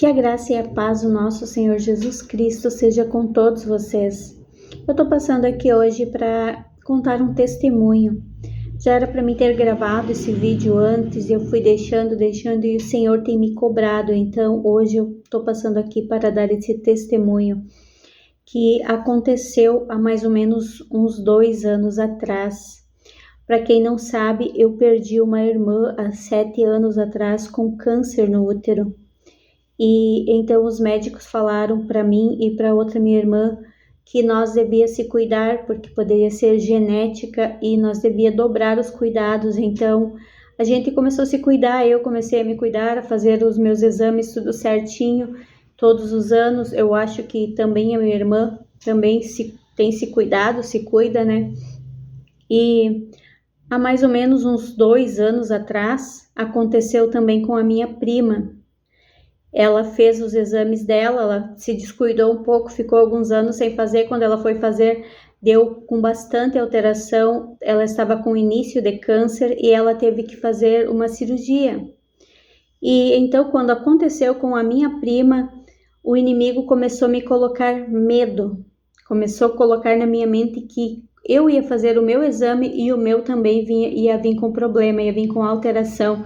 Que a graça e a paz do nosso Senhor Jesus Cristo seja com todos vocês. Eu estou passando aqui hoje para contar um testemunho. Já era para mim ter gravado esse vídeo antes, eu fui deixando e o Senhor tem me cobrado. Então hoje eu estou passando aqui para dar esse testemunho que aconteceu há mais ou menos uns 2 anos atrás. Para quem não sabe, eu perdi uma irmã há 7 anos atrás com câncer no útero. E então os médicos falaram para mim e para outra minha irmã que nós devia se cuidar porque poderia ser genética e nós devia dobrar os cuidados. Então a gente começou a se cuidar, eu comecei a me cuidar, a fazer os meus exames tudo certinho, todos os anos. Eu acho que também a minha irmã também tem se cuidado, se cuida, né? E há mais ou menos uns 2 anos atrás aconteceu também com a minha prima. Ela fez os exames dela, ela se descuidou um pouco, ficou alguns anos sem fazer. Quando ela foi fazer, deu com bastante alteração. Ela estava com início de câncer e ela teve que fazer uma cirurgia. E então, quando aconteceu com a minha prima, o inimigo começou a me colocar medo. Começou a colocar na minha mente que eu ia fazer o meu exame e o meu também ia vir com problema, ia vir com alteração.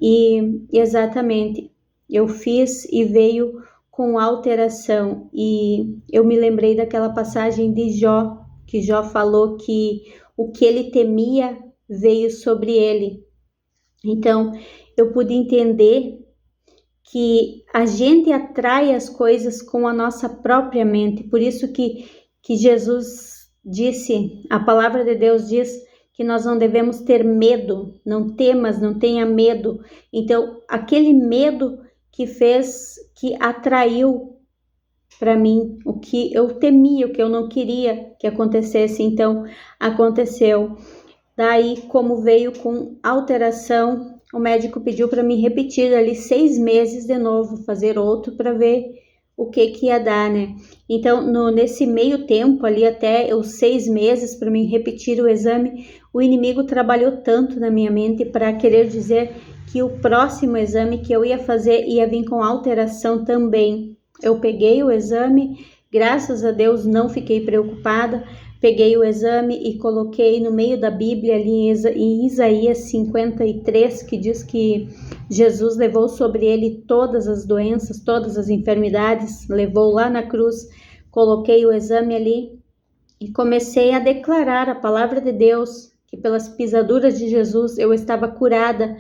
E exatamente, eu fiz e veio com alteração. E eu me lembrei daquela passagem de Jó, que Jó falou que o que ele temia veio sobre ele. Então, eu pude entender que a gente atrai as coisas com a nossa própria mente. Por isso que Jesus disse, a palavra de Deus diz que nós não devemos ter medo. Não temas, não tenha medo. Então, aquele medo que atraiu para mim o que eu temia, o que eu não queria que acontecesse, então aconteceu. Daí, como veio com alteração, o médico pediu para me repetir ali 6 meses de novo, fazer outro para ver o que ia dar, né? Então, nesse meio tempo ali, até os 6 meses para mim repetir o exame, o inimigo trabalhou tanto na minha mente para querer dizer que o próximo exame que eu ia fazer ia vir com alteração também. Eu peguei o exame, graças a Deus não fiquei preocupada, peguei o exame e coloquei no meio da Bíblia ali em Isaías 53, que diz que Jesus levou sobre ele todas as doenças, todas as enfermidades, levou lá na cruz. Coloquei o exame ali e comecei a declarar a palavra de Deus, que pelas pisaduras de Jesus eu estava curada.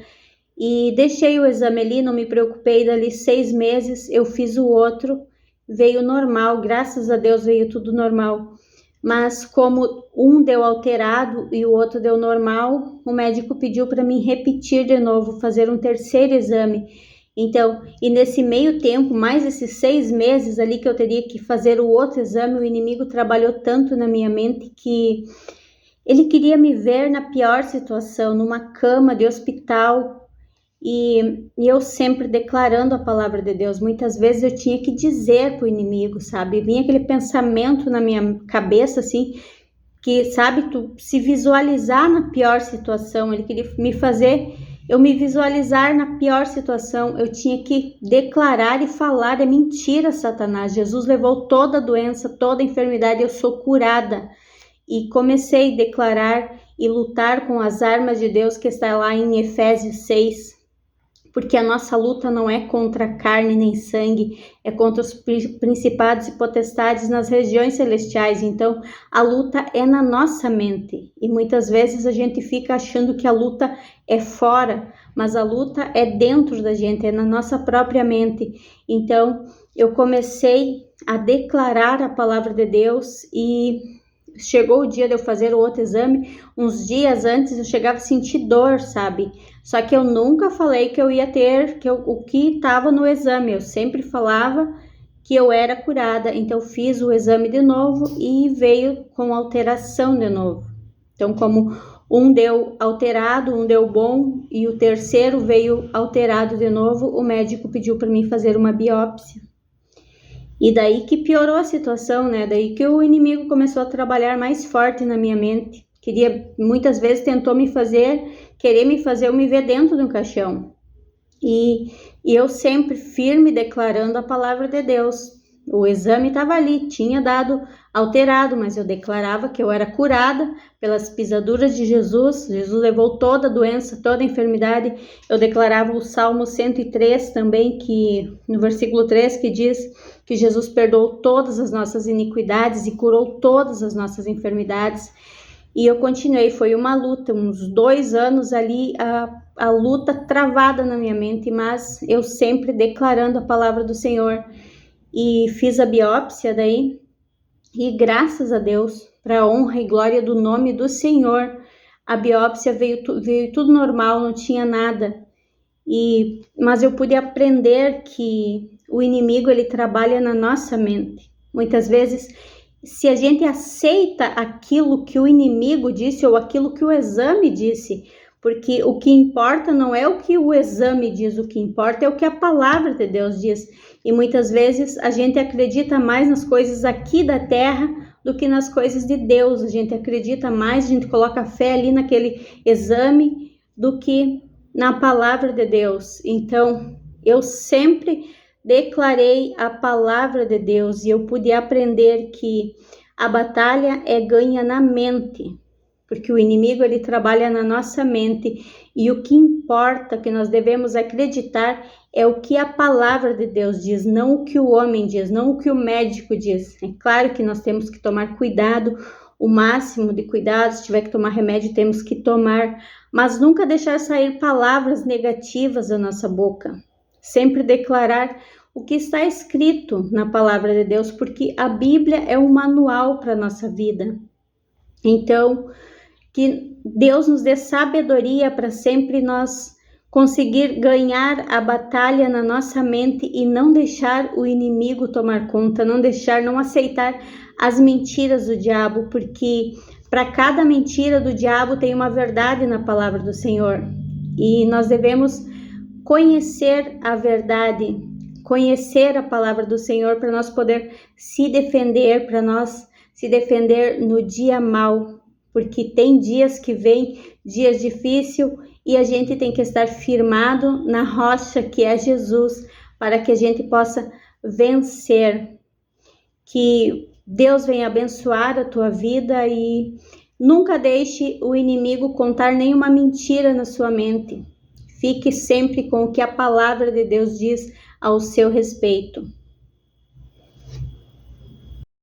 E deixei o exame ali, não me preocupei. Dali 6 meses eu fiz o outro, veio normal, graças a Deus veio tudo normal. Mas como um deu alterado e o outro deu normal, o médico pediu para mim repetir de novo, fazer um terceiro exame. Então, e nesse meio tempo, mais esses 6 meses ali que eu teria que fazer o outro exame, o inimigo trabalhou tanto na minha mente que ele queria me ver na pior situação, numa cama de hospital. E eu sempre declarando a palavra de Deus. Muitas vezes eu tinha que dizer para o inimigo, sabe? Vinha aquele pensamento na minha cabeça, assim, que, sabe, tu se visualizar na pior situação. Ele queria me fazer eu me visualizar na pior situação. Eu tinha que declarar e falar: é mentira, Satanás. Jesus levou toda a doença, toda a enfermidade, eu sou curada. E comecei a declarar e lutar com as armas de Deus, que está lá em Efésios 6. Porque a nossa luta não é contra carne nem sangue, é contra os principados e potestades nas regiões celestiais. Então, a luta é na nossa mente. E muitas vezes a gente fica achando que a luta é fora, mas a luta é dentro da gente, é na nossa própria mente. Então, eu comecei a declarar a palavra de Deus e chegou o dia de eu fazer o outro exame. Uns dias antes eu chegava a sentir dor, sabe? Só que eu nunca falei que eu ia ter o que estava no exame. Eu sempre falava que eu era curada. Então fiz o exame de novo e veio com alteração de novo. Então, como um deu alterado, um deu bom e o terceiro veio alterado de novo, o médico pediu para mim fazer uma biópsia. E daí que piorou a situação, né? Daí que o inimigo começou a trabalhar mais forte na minha mente. Muitas vezes tentou querer me fazer eu me ver dentro de um caixão. E eu sempre firme declarando a palavra de Deus. O exame estava ali, tinha dado alterado, mas eu declarava que eu era curada pelas pisaduras de Jesus. Jesus levou toda a doença, toda a enfermidade. Eu declarava o Salmo 103 também, que no versículo 3, que diz que Jesus perdoou todas as nossas iniquidades e curou todas as nossas enfermidades. E eu continuei, foi uma luta, uns 2 anos ali, a luta travada na minha mente, mas eu sempre declarando a palavra do Senhor. E fiz a biópsia daí, e graças a Deus, para a honra e glória do nome do Senhor, a biópsia veio tudo normal, não tinha nada. Mas eu pude aprender que o inimigo ele trabalha na nossa mente. Muitas vezes, se a gente aceita aquilo que o inimigo disse ou aquilo que o exame disse, porque o que importa não é o que o exame diz, o que importa é o que a palavra de Deus diz. E muitas vezes a gente acredita mais nas coisas aqui da terra do que nas coisas de Deus. A gente acredita mais, a gente coloca fé ali naquele exame do que na palavra de Deus. Então, eu sempre declarei a palavra de Deus e eu pude aprender que a batalha é ganha na mente, porque o inimigo ele trabalha na nossa mente e o que importa, que nós devemos acreditar é o que a palavra de Deus diz, não o que o homem diz, não o que o médico diz. É claro que nós temos que tomar cuidado, o máximo de cuidado, se tiver que tomar remédio temos que tomar, mas nunca deixar sair palavras negativas da nossa boca. Sempre declarar o que está escrito na palavra de Deus, porque a Bíblia é um manual para a nossa vida. Então, que Deus nos dê sabedoria para sempre nós conseguir ganhar a batalha na nossa mente e não deixar o inimigo tomar conta, não aceitar as mentiras do diabo, porque para cada mentira do diabo tem uma verdade na palavra do Senhor. E nós devemos conhecer a verdade, conhecer a palavra do Senhor para nós poder se defender, para nós se defender no dia mau. Porque tem dias que vem, dias difíceis, e a gente tem que estar firmado na rocha que é Jesus, para que a gente possa vencer. Que Deus venha abençoar a tua vida e nunca deixe o inimigo contar nenhuma mentira na sua mente. Fique sempre com o que a palavra de Deus diz ao seu respeito.